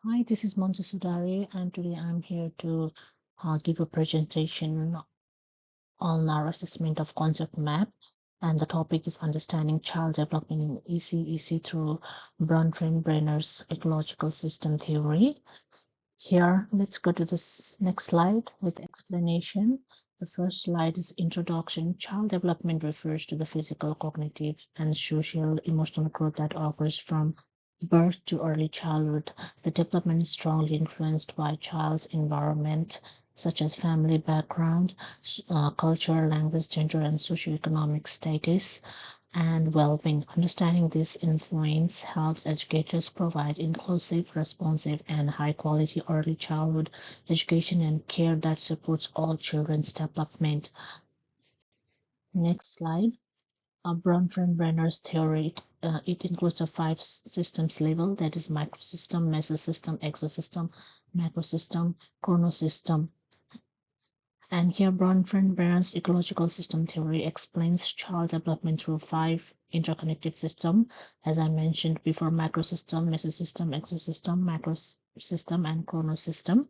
Hi, this is Manju Sudari, and today I'm here to give a presentation on our assessment of concept map. And the topic is understanding child development in ECEC through Bronfenbrenner's ecological system theory. Here, let's go to this next slide with explanation. The first slide is introduction. Child development refers to the physical, cognitive, and social emotional growth that occurs from birth to early childhood. The development is strongly influenced by child's environment, such as family background, culture, language, gender, and socioeconomic status and well-being. Understanding this influence helps educators provide inclusive, responsive, and high-quality early childhood education and care that supports all children's development. Next slide. Bronfenbrenner's theory. It includes a five systems level, that is microsystem, mesosystem, exosystem, macrosystem, chronosystem. And here Bronfenbrenner's ecological system theory explains child development through five interconnected systems, as I mentioned before: macrosystem, mesosystem, exosystem, macrosystem, and chronosystem.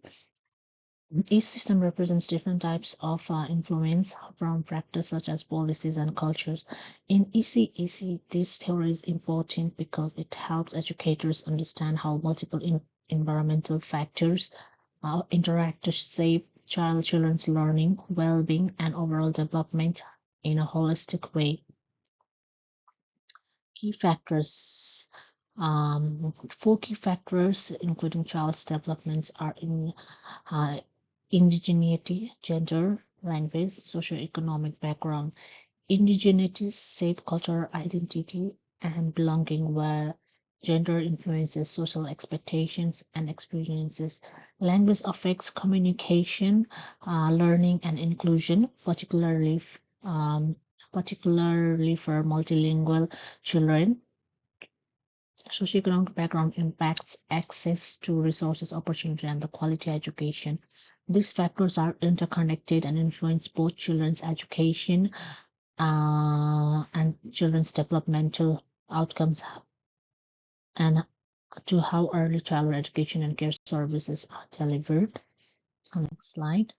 Each system represents different types of influence from factors such as policies and cultures. In ECEC, this theory is important because it helps educators understand how multiple environmental factors interact to shape children's learning, well-being, and overall development in a holistic way. Key factors. Four key factors, including child's developments, are in uh, indigeneity, gender, language, socioeconomic background. Indigeneity shape cultural identity and belonging, where gender influences social expectations and experiences. Language affects communication, learning, and inclusion, particularly for multilingual children. Socioeconomic background impacts access to resources, opportunity, and the quality education. These factors are interconnected and influence both children's education and children's developmental outcomes and to how early childhood education and care services are delivered. Next slide.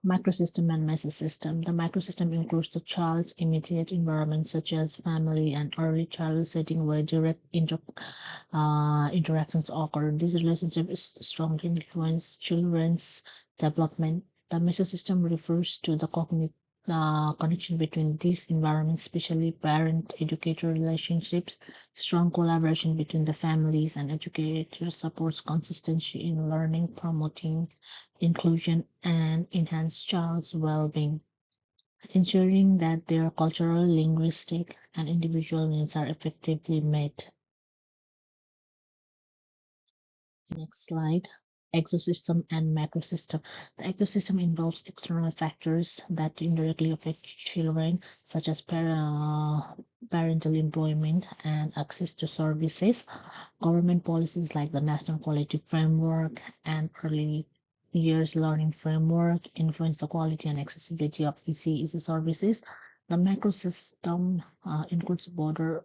Macrosystem and mesosystem. The macrosystem includes the child's immediate environment, such as family and early childhood setting where direct interactions occur. This relationship is strongly influence children's development. The mesosystem refers to the cognitive connection between these environments, especially parent-educator relationships. Strong collaboration between the families and educators supports consistency in learning, promoting inclusion, and enhance child's well-being, ensuring that their cultural, linguistic, and individual needs are effectively met. Next slide. Exosystem and macrosystem. The ecosystem involves external factors that indirectly affect children, such as parental employment and access to services. Government policies like the National Quality Framework and Early Years Learning Framework influence the quality and accessibility of ECEC services. The macrosystem includes broader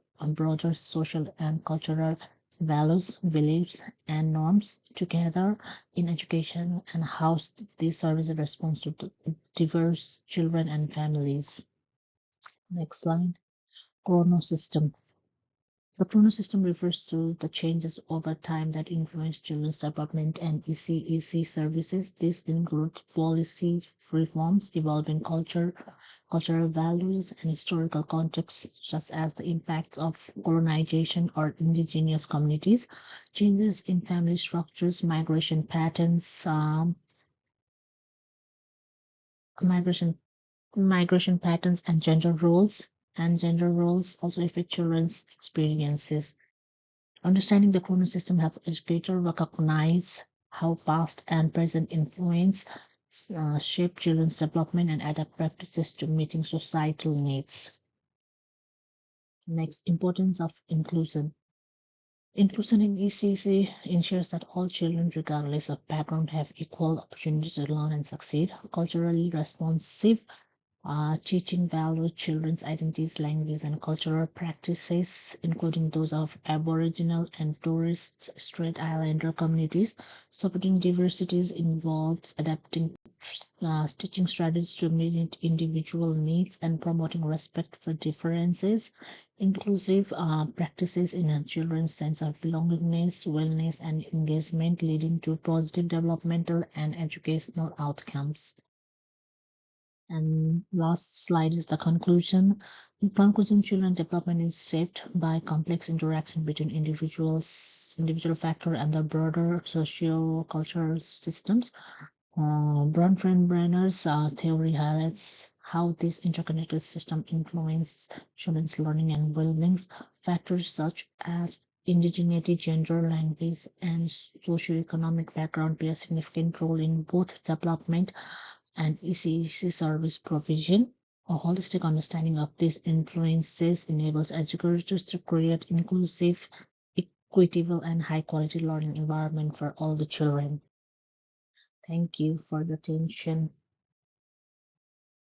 social and cultural values, beliefs, and norms together in education and how these services respond to diverse children and families. Next slide. Chronosystem. The chronosystem refers to the changes over time that influence children's development and ECEC services. This includes policy reforms, evolving cultural values, and historical contexts, such as the impacts of colonization or indigenous communities, changes in family structures, migration migration patterns, and gender roles. And gender roles also affect children's experiences. Understanding the chronosystem helps educators recognize how past and present influence shape children's development and adapt practices to meeting societal needs. Next, importance of inclusion. Inclusion in ECC ensures that all children, regardless of background, have equal opportunities to learn and succeed. Culturally responsive teaching values, children's identities, language, and cultural practices, including those of Aboriginal and Torres Strait Islander communities. Supporting diversities involves adapting teaching strategies to meet individual needs and promoting respect for differences. Inclusive practices in children's sense of belongingness, wellness, and engagement, leading to positive developmental and educational outcomes. And last slide is the conclusion. In conclusion, children development is shaped by complex interaction between individual factor, and the broader socio-cultural systems. Bronfenbrenner's theory highlights how this interconnected system influence children's learning and well-being. Factors such as indigeneity, gender, language, and socioeconomic background play a significant role in both development and ECEC service provision. A holistic understanding of these influences enables educators to create inclusive, equitable, and high-quality learning environment for all the children. Thank you for the attention.